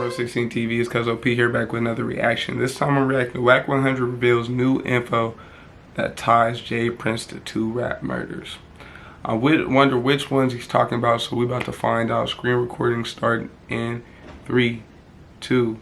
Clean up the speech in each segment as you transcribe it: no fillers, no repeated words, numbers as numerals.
Row 16 TV. It's Cuz OP here back with another reaction. This time I'm reacting to wak100 reveals new info that ties J Prince to 2 rap murders. I would wonder which ones he's talking about, so we about to find out. Screen recording starting in 3, 2,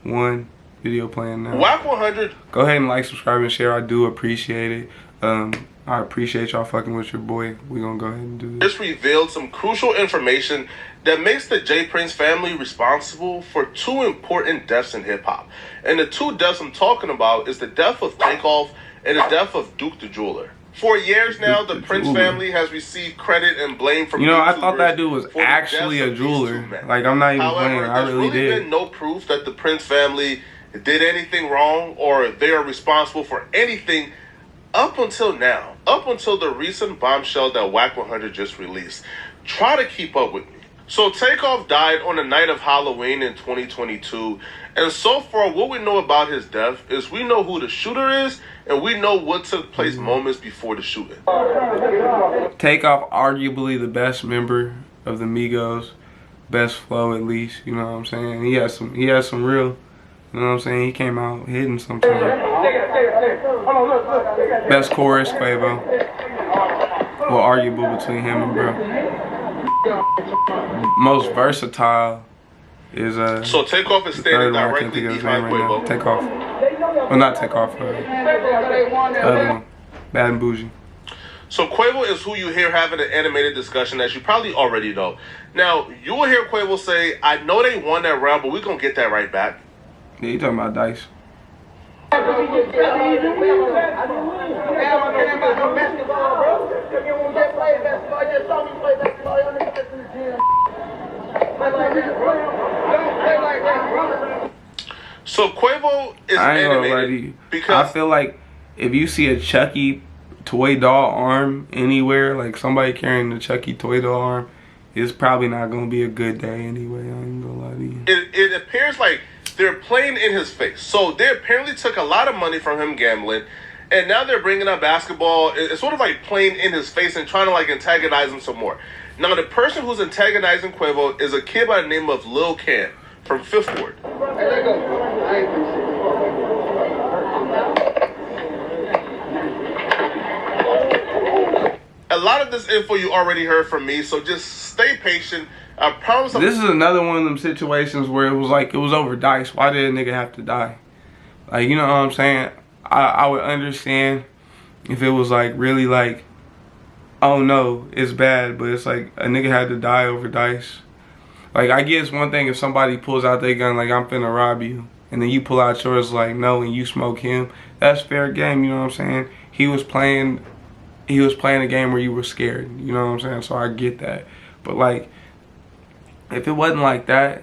1. Video playing now. wak100. Go ahead and like, subscribe, and share. I do appreciate it. I appreciate y'all fucking with your boy. We gonna go ahead and do this. This revealed some crucial information that makes the J Prince family responsible for 2 important deaths in hip-hop. And the 2 deaths I'm talking about is the death of Takeoff and the death of Duke the Jeweler. For years now, the Prince family has received credit and blame from I thought that dude was actually a jeweler. Like, I'm not even playing. I really did. There's been no proof that the Prince family did anything wrong or they are responsible for anything up until now. Up until the recent bombshell that wak100 just released. Try to keep up with me. So Takeoff died on the night of Halloween in 2022. And so far, what we know about his death is we know who the shooter is and we know what took place moments before the shooting. Takeoff, arguably the best member of the Migos. Best flow, at least. You know what I'm saying? He has some real, you know what I'm saying? He came out hitting sometimes. Best chorus, Quavo. Well, arguable between him and bro. Most versatile is so Takeoff is standing directly behind Quavo. Takeoff. Well, not Takeoff. Other one. Bad and Bougie. So Quavo is who you hear having an animated discussion, as you probably already know. Now, you will hear Quavo say, I know they won that round, but we're going to get that right back. Yeah, you talking about Dice. So Quavo is animated because I feel like if you see a Chucky toy doll arm anywhere, like somebody carrying the Chucky toy doll arm, it's probably not gonna be a good day anyway. I ain't gonna lie to you. It appears like they're playing in his face. So they apparently took a lot of money from him gambling, and now they're bringing up basketball. It's sort of like playing in his face and trying to like antagonize him some more. Now the person who's antagonizing Quavo is a kid by the name of Lil Can from 5th Ward. A lot of this info you already heard from me, so just stay patient. I promise. This is another one of them situations where it was over Dice. Why did a nigga have to die? Like, you know what I'm saying? I would understand if it was like really like, oh no, it's bad, but it's like a nigga had to die over Dice. Like, I guess one thing if somebody pulls out their gun like, I'm finna rob you, and then you pull out yours like, no, and you smoke him, that's fair game, you know what I'm saying? He was playing a game where you were scared, you know what I'm saying? So I get that. But like, if it wasn't like that,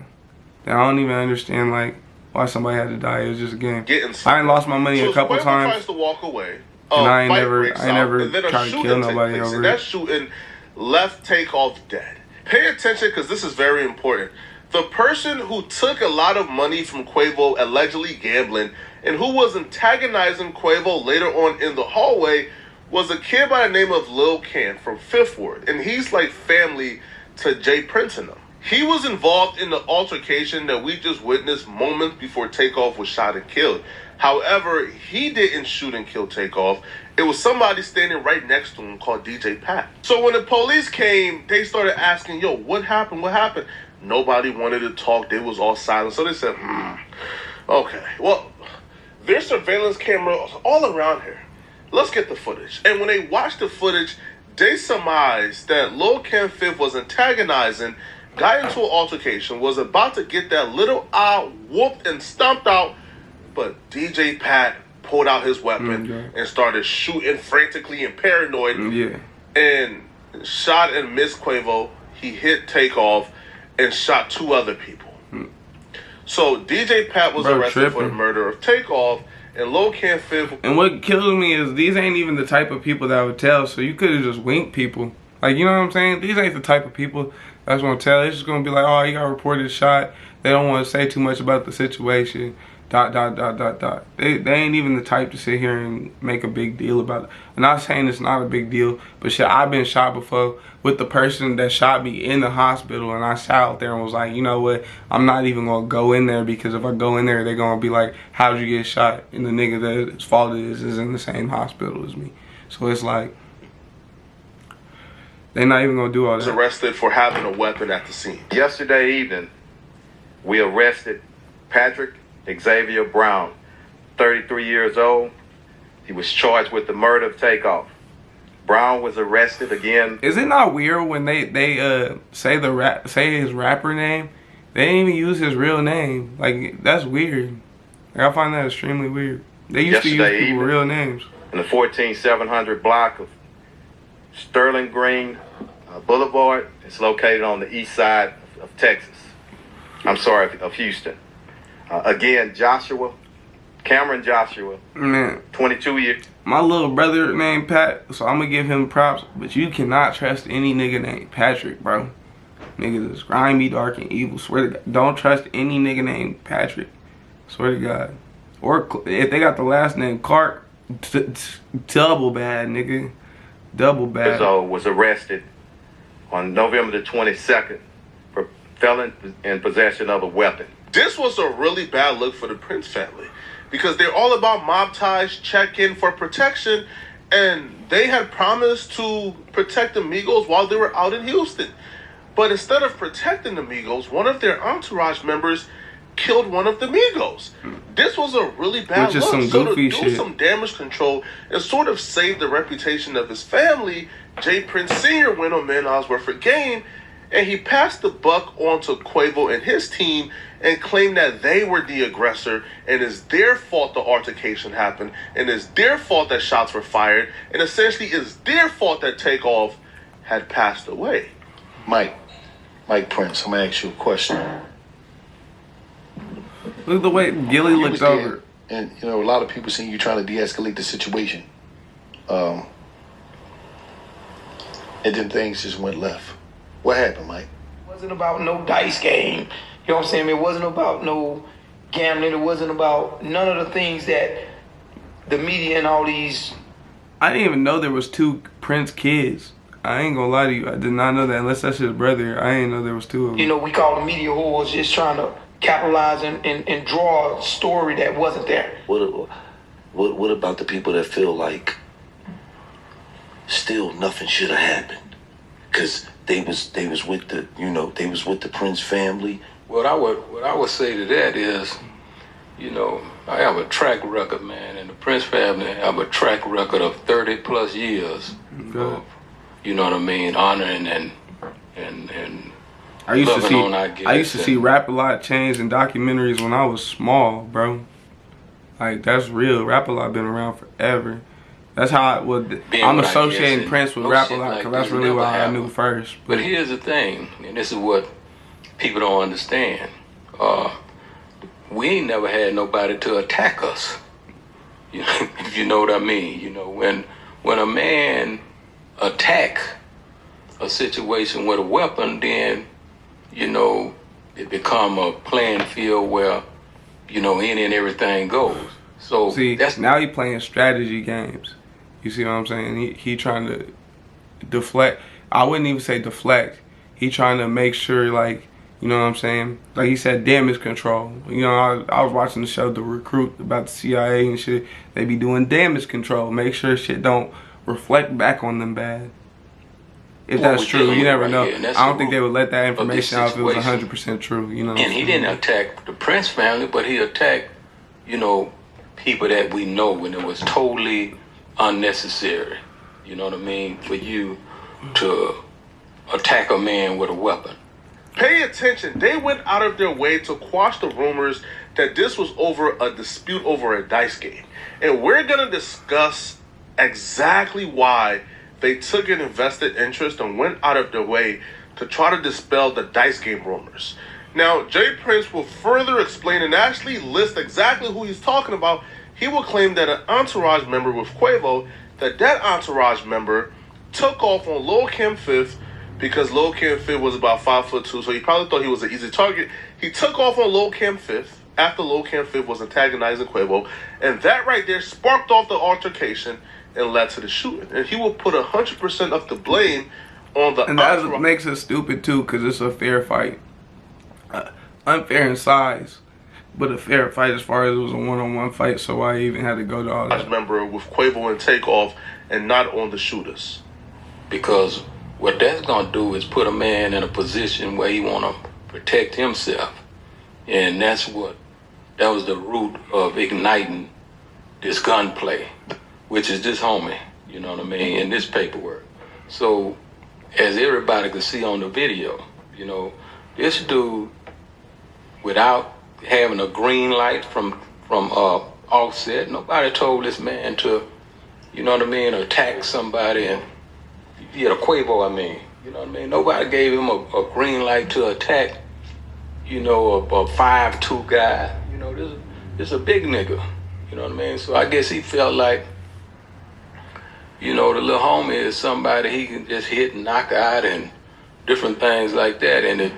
then I don't even understand like why somebody had to die. It was just a game. I ain't lost my money a couple times. Tries to walk away. And I ain't never tried to kill nobody over it. That shooting left Takeoff dead. Pay attention because this is very important. The person who took a lot of money from Quavo, allegedly gambling, and who was antagonizing Quavo later on in the hallway was a kid by the name of Lil Can from 5th Ward. And he's like family to J Prince and them. He was involved in the altercation that we just witnessed moments before Takeoff was shot and killed. However, he didn't shoot and kill Takeoff. It was somebody standing right next to him called DJ Pat. So when the police came, they started asking, yo, what happened? What happened? Nobody wanted to talk. They was all silent. So they said, okay. Well, there's surveillance cameras all around here. Let's get the footage. And when they watched the footage, they surmised that Lil Can 5th was antagonizing, got into an altercation, was about to get that little eye whooped and stomped out, but DJ Pat pulled out his weapon and started shooting frantically and paranoid and shot and missed Quavo. He hit Takeoff and shot 2 other people. So DJ Pat was arrested for the murder of Takeoff, and Lil Can 5th. And what kills me is these ain't even the type of people that would tell, so you could have just winked people. Like, you know what I'm saying? These ain't the type of people that's gonna tell. It's just gonna be like, oh, he got reported shot. They don't want to say too much about the situation. dot dot dot dot dot. They ain't even the type to sit here and make a big deal about it. I'm not saying it's not a big deal, but shit, I've been shot before with the person that shot me in the hospital, and I sat out there and was like, you know what, I'm not even gonna go in there, because if I go in there, they're gonna be like, how'd you get shot? And the nigga that his fault is in the same hospital as me. So it's like, they're not even gonna do all that. Was arrested for having a weapon at the scene. Yesterday evening, we arrested Patrick Xavier Brown, 33 years old. He was charged with the murder of Takeoff. Brown was arrested again. Is it not weird when they say his rapper name? They didn't even use his real name. Like, that's weird. Like, I find that extremely weird. They used to use people's real names. In the 14700 block of Sterling Green Boulevard. It's located on the east side of Texas. Of Houston. Again, Cameron Joshua, man, 22 years. My little brother named Pat, so I'm gonna give him props, but you cannot trust any nigga named Patrick, bro. Niggas is grimy, dark, and evil. Swear to God. Don't trust any nigga named Patrick. Swear to God. Or if they got the last name Clark, double bad, nigga. Double bad. Was arrested on November the 22nd for felon in possession of a weapon. This was a really bad look for the Prince family, because they're all about mob ties, check in for protection, and they had promised to protect the Migos while they were out in Houston. But instead of protecting the Migos, one of their entourage members killed one of the Migos. This was a really bad Which is look. some So to goofy do shit. some damage control and sort of save the reputation of his family, Jay Prince Sr. went on Man Osborne for game, and he passed the buck on to Quavo and his team and claimed that they were the aggressor, and it's their fault the altercation happened, and it's their fault that shots were fired, and essentially it's their fault that Takeoff had passed away. Mike Prince, I'm gonna ask you a question. Look at the way Gilly You looked was there, over. and you know a lot of people saying you trying to de-escalate the situation, and then things just went left. What happened, Mike? It wasn't about no dice game. You know what I'm saying? It wasn't about no gambling. It wasn't about none of the things that the media and all these. I didn't even know there was two Prince kids. I ain't gonna lie to you. I did not know that. Unless that's his brother. I didn't know there was two of them. You know, we call the media whores just trying to capitalize and draw a story that wasn't there. What about the people that feel like still nothing should have happened? Cause they was with the Prince family. What I would say to that is, you know, I have a track record, man, and the Prince family have a track record of 30 plus years of, you know what I mean, honoring and I used to loving see on our guests. I used to see Rap-A-Lot chains and documentaries when I was small, bro. Like, that's real. Rap-A-Lot been around forever. That's how I would. I'm associating Prince with Rap-A-Lot because that's really what I knew first. But here's the thing, and this is what people don't understand. We ain't never had nobody to attack us. You know, if you know what I mean. You know, when a man attack a situation with a weapon, then, you know, it become a playing field where, you know, any and everything goes. So see, now he playing strategy games. You see what I'm saying? He trying to deflect. I wouldn't even say deflect. He trying to make sure, like, you know what I'm saying? Like he said, damage control. You know, I was watching the show The Recruit about the CIA and shit. They be doing damage control. Make sure shit don't reflect back on them bad. If that's true, you never know. I don't think they would let that information out if it was 100% true. You know. And he didn't attack the Prince family, but he attacked, you know, people that we know when it was totally unnecessary. You know what I mean? For you to attack a man with a weapon. Pay attention. They went out of their way to quash the rumors that this was over a dispute over a dice game. And we're going to discuss exactly why they took an invested interest and went out of their way to try to dispel the dice game rumors. Now, Jay Prince will further explain and actually list exactly who he's talking about. He will claim that an entourage member with Quavo, that entourage member took off on Lil Kim Fifth because Lil Kim Fifth was about 5'2", so he probably thought he was an easy target. He took off on Lil Kim Fifth, after Lil Camp 5 was antagonizing Quavo, and that right there sparked off the altercation and led to the shooting. And he will put 100% of the blame on the And that's what makes it stupid too, because it's a fair fight. Unfair in size, but a fair fight as far as it was a one-on-one fight, so I even had to go to all that. Member with Quavo and Takeoff and not on the shooters. Because what that's going to do is put a man in a position where he want to protect himself. And that was the root of igniting this gunplay, which is this homie, you know what I mean, and this paperwork. So, as everybody could see on the video, you know, this dude, without having a green light from Offset, nobody told this man to, you know what I mean, attack somebody and, yeah, Quavo, I mean, you know what I mean? Nobody gave him a green light to attack, you know, a 5'2" guy. You know, this is a big nigga, you know what I mean? So I guess he felt like, you know, the little homie is somebody he can just hit and knock out and different things like that, and it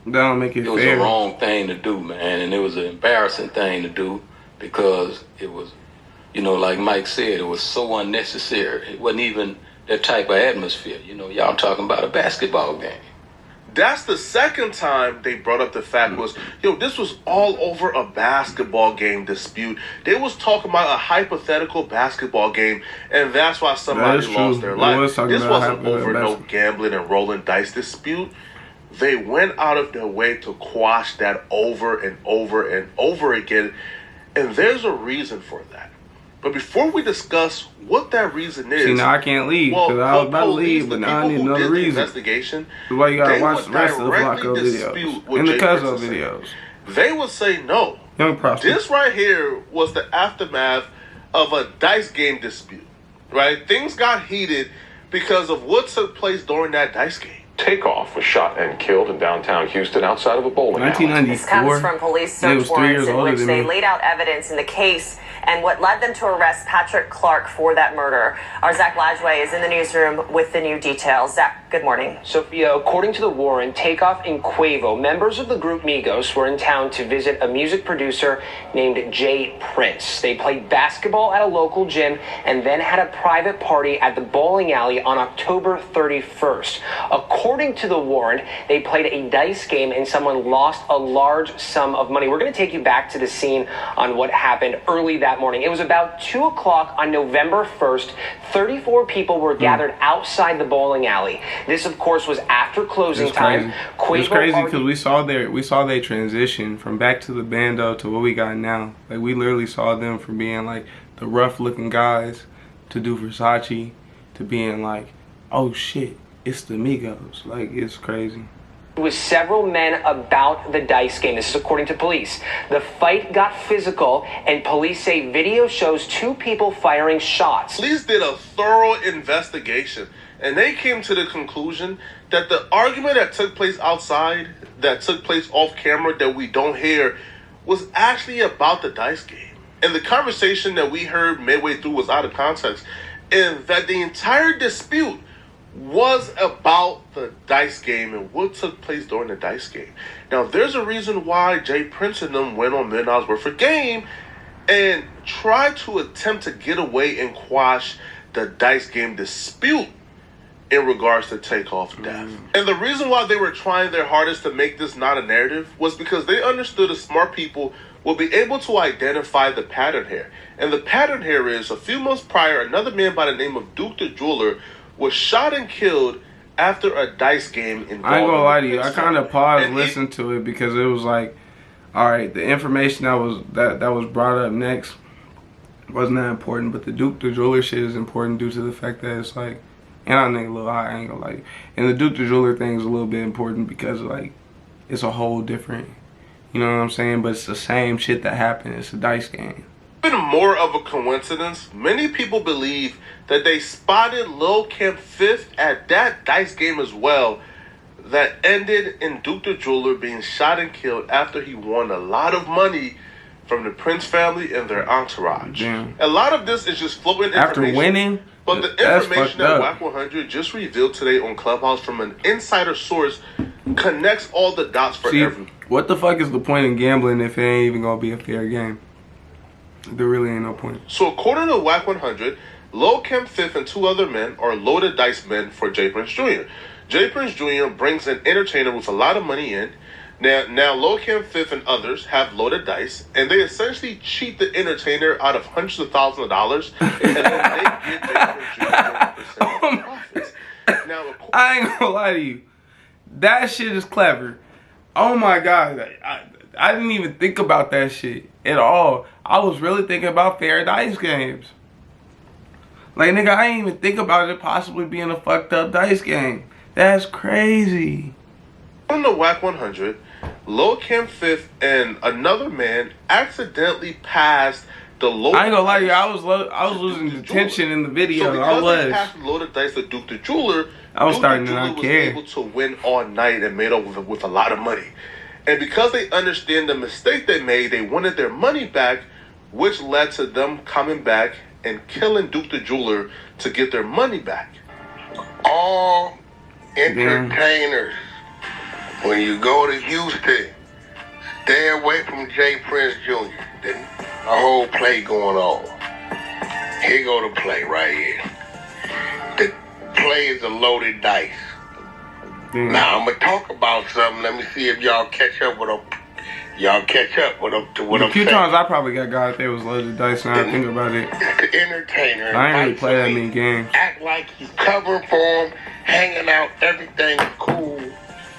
don't make it was fair. a wrong thing to do, man, and it was an embarrassing thing to do because it was, you know, like Mike said, it was so unnecessary. It wasn't even that type of atmosphere. You know, y'all talking about a basketball game. That's the second time they brought up the fact was, yo, this was all over a basketball game dispute. They was talking about a hypothetical basketball game, and that's why somebody lost their life. This wasn't over no gambling and rolling dice dispute. They went out of their way to quash that over and over and over again, and there's a reason for that. But before we discuss what that reason is, see, now I can't leave because I was about to leave, but now I need another reason. Investigation. That's why you gotta watch the rest of the Flacco videos and the Cuzzo videos. They would say no. Young prospect. This right here was the aftermath of a dice game dispute, right? Things got heated because of what took place during that dice game. Takeoff was shot and killed in downtown Houston outside of a bowling alley. 1994. This comes from police search warrants in which they laid out evidence in the case and what led them to arrest Patrick Clark for that murder. Our Zach Lajway is in the newsroom with the new details. Zach, good morning. Sophia, according to the warrant, Takeoff and Quavo, members of the group Migos, were in town to visit a music producer named Jay Prince. They played basketball at a local gym and then had a private party at the bowling alley on October 31st. According to the warrant, they played a dice game and someone lost a large sum of money. We're going to take you back to the scene on what happened early that morning. It was about 2 o'clock on November 1st. 34 people were gathered outside the bowling alley. This, of course, was after closing time. It's crazy because we saw their transition from back to the bando to what we got now. Like, we literally saw them from being like the rough-looking guys to do Versace to being like, oh shit, it's the Migos. Like, it's crazy. With several men about the dice game. This is according to police. The fight got physical, and police say video shows 2 people firing shots. Police did a thorough investigation, and they came to the conclusion that the argument that took place outside, that took place off camera, that we don't hear, was actually about the dice game. And the conversation that we heard midway through was out of context, and that the entire dispute was about the dice game and what took place during the dice game. Now, there's a reason why Jay Prince and them went on $1 million worth of game and tried to attempt to get away and quash the dice game dispute in regards to Takeoff death. And the reason why they were trying their hardest to make this not a narrative was because they understood that smart people will be able to identify the pattern here. And the pattern here is, a few months prior, another man by the name of Duke the Jeweler was shot and killed after a dice game involving... I ain't gonna lie to you, I kind of paused listening to it because it was like, all right, the information that was brought up next wasn't that important, but the Duke the Jeweler shit is important due to the fact that it's like, and I think a little high, I ain't gonna lie. And the Duke the Jeweler thing is a little bit important because like, it's a whole different, you know what I'm saying? But it's the same shit that happened. It's a dice game. Even more of a coincidence, many people believe that they spotted Lil Camp 5th at that dice game as well, that ended in Duke the Jeweler being shot and killed after he won a lot of money from the Prince family and their entourage. Damn. A lot of this is just floating information. After winning? But the information that wak100 just revealed today on Clubhouse from an insider source connects all the dots for everyone. What the fuck is the point in gambling if it ain't even gonna be a fair game? There really ain't no point. So according to wak100, Lil Kim Fifth and 2 other men are loaded dice men for Jay Prince Jr. Jay Prince Jr. brings an entertainer with a lot of money in. Now Lil Kim Fifth and others have loaded dice, and they essentially cheat the entertainer out of hundreds of thousands of dollars, and then they get Jay Prince Jr. 100% of the profits. Now, I ain't gonna lie to you. That shit is clever. Oh my God. I didn't even think about that shit at all. I was really thinking about fair dice games. Like, nigga, I didn't even think about it possibly being a fucked up dice game. That's crazy. On the wak100, Lil Kim Fifth and another man accidentally passed the loaded I ain't gonna lie to you, dice I was losing the tension in the video. So because I was. they passed the loaded dice to Duke the Jeweler, I was Duke starting the to Jeweler not was care. able to win all night and made up with a lot of money. And because they understand the mistake they made, they wanted their money back, which led to them coming back and killing Duke the Jeweler to get their money back. All entertainers, when you go to Houston, stay away from Jay Prince Jr. The whole play going on. Here go the play right here. The play is a loaded dice. Now I'm gonna talk about something. Let me see if y'all catch up with them. Y'all catch up with them to what I'm saying. A few times I probably got if they was loaded dice. Now I think about it. The entertainer. I ain't really play that many games. Act like you covering for him, hanging out. Everything is cool.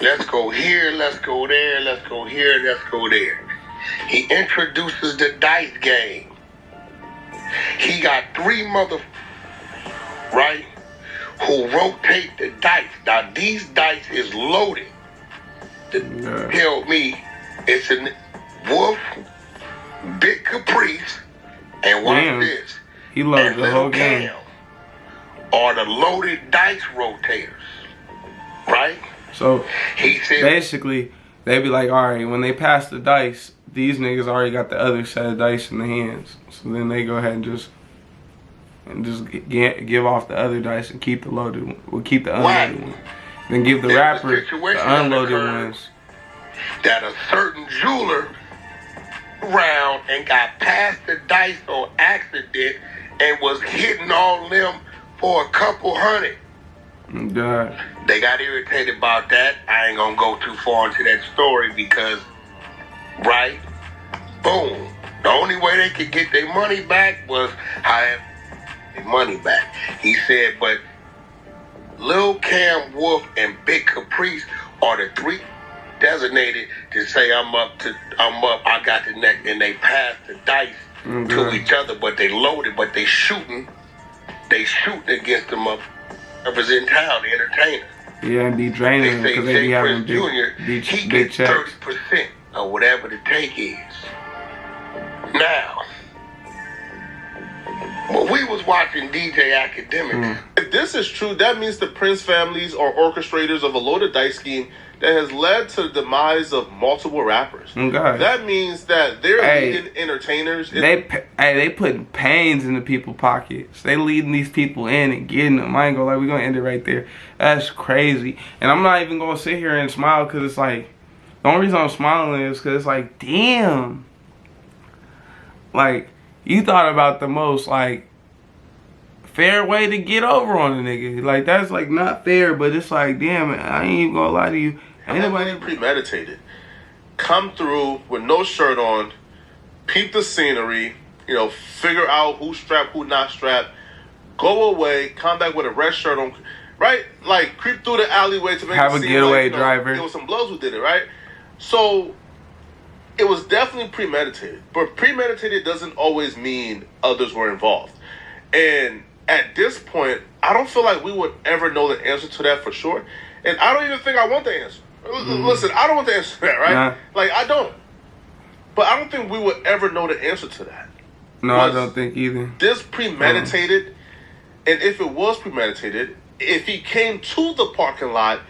Let's go here. Let's go there. Let's go here. Let's go there. He introduces the dice game. He got 3 right, who rotate the dice. Now these dice is loaded. Help me. It's a Wolf, Big Caprice, and watch this. He loaded the whole game. Are the loaded dice rotators, right? So he said basically they be like, all right, when they pass the dice, these niggas already got the other set of dice in the hands. So then they go ahead and just give off the other dice and keep the loaded one. We'll keep the unloaded one. Then give the rapper the unloaded ones. That a certain jeweler round and got past the dice on accident and was hitting all them for a couple hundred. God. They got irritated about that. I ain't gonna go too far into that story because, right? Boom. The only way they could get their money back was have their money back. He said, but Lil Cam, Wolf, and Big Caprice are the 3 designated to say I'm up, I got the neck, and they pass the dice to each other, but they loaded, but they shooting against them up in town, the entertainer. Yeah, and be draining because they be having big checks. 30% of whatever the take is. Now, when we was watching DJ Academics. If this is true, that means the Prince families are orchestrators of a loaded dice scheme that has led to the demise of multiple rappers. God. That means that they're leading entertainers. They putting pains in the people's pockets. They leading these people in and getting them. I ain't gonna lie, we're gonna end it right there. That's crazy. And I'm not even gonna sit here and smile because it's like, the only reason I'm smiling is because it's like, damn. Like, you thought about the most, like, fair way to get over on a nigga. Like, that's, like, not fair, but it's like, damn, I ain't even gonna lie to you. Anybody premeditated. Come through with no shirt on, peep the scenery, you know, figure out who's strapped, who not strapped, go away, come back with a red shirt on, right? Like, creep through the alleyway to make have it a seem getaway like, driver. There was some bloods who did it, right? So it was definitely premeditated. But premeditated doesn't always mean others were involved. And at this point, I don't feel like we would ever know the answer to that for sure. And I don't even think I want the answer. Listen, I don't want the answer to that, right? Nah. Like, I don't. But I don't think we would ever know the answer to that. No, I don't think either. This premeditated, and if it was premeditated, if he came to the parking lot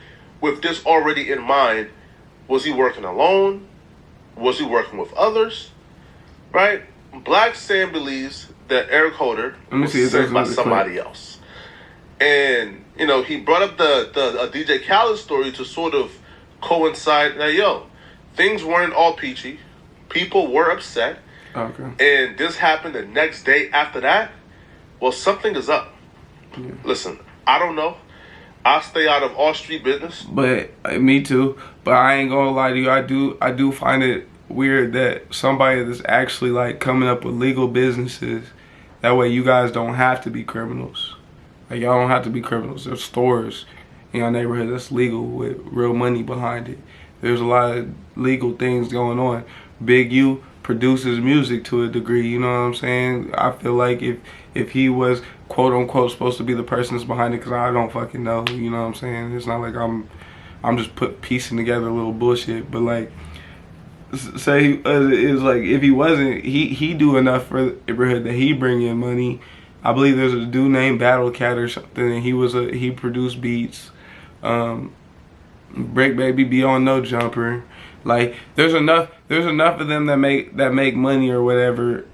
with this already in mind, was he working alone? Was he working with others? Right? Black Sam believes that Eric Holder was sent by somebody else. And, you know, he brought up the DJ Khaled story to sort of coincide. Now, yo, things weren't all peachy. People were upset. Okay. And this happened the next day after that. Well, something is up. Yeah. Listen, I don't know. I stay out of all street business. But me too. But I ain't gonna lie to you. I do find it weird that somebody that's actually like coming up with legal businesses. That way, you guys don't have to be criminals. Like y'all don't have to be criminals. There's stores in your neighborhood that's legal with real money behind it. There's a lot of legal things going on. Big U produces music to a degree, you know what I'm saying? I feel like if he was quote unquote supposed to be the person that's behind it, because I don't fucking know, you know what I'm saying? It's not like I'm just piecing together a little bullshit, but like say it's like if he wasn't, he do enough for the neighborhood that he bring in money. I believe there's a dude named Battle Cat or something, and he produced beats. Break Baby be on No Jumper. Like there's enough of them that make money or whatever,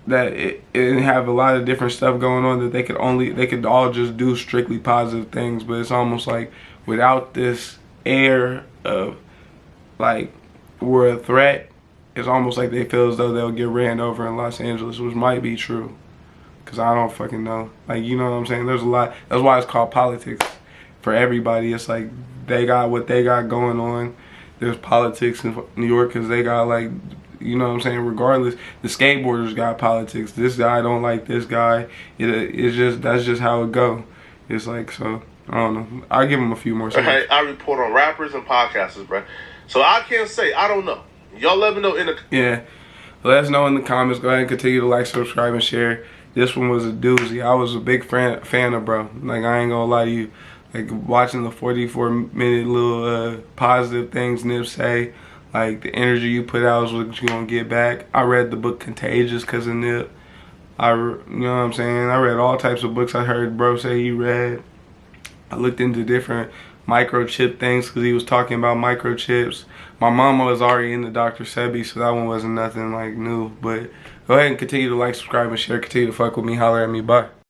that it have a lot of different stuff going on that they could all just do strictly positive things. But it's almost like without this air of like we're a threat, it's almost like they feel as though they'll get ran over in Los Angeles, which might be true, because I don't fucking know. Like, you know what I'm saying? There's a lot. That's why it's called politics for everybody. It's like they got what they got going on. There's politics in New York because they got, like, you know what I'm saying? Regardless, the skateboarders got politics. This guy don't like this guy. That's just how it go. It's like, so I don't know. I'll give him a few more seconds. Okay, I report on rappers and podcasters, bro. So I can't say I don't know. Y'all let me know in the let us know in the comments. Go ahead and continue to like, subscribe, and share. This one was a doozy. I was a big fan of bro. Like, I ain't gonna lie to you. Like, watching the 44-minute little positive things Nip say, like, the energy you put out is what you gonna get back. I read the book Contagious because of Nip. You know what I'm saying? I read all types of books I heard bro say he read. I looked into different microchip things because he was talking about microchips. My mama was already into Dr. Sebi, so that one wasn't nothing like new. But go ahead and continue to like, subscribe, and share. Continue to fuck with me. Holler at me. Bye.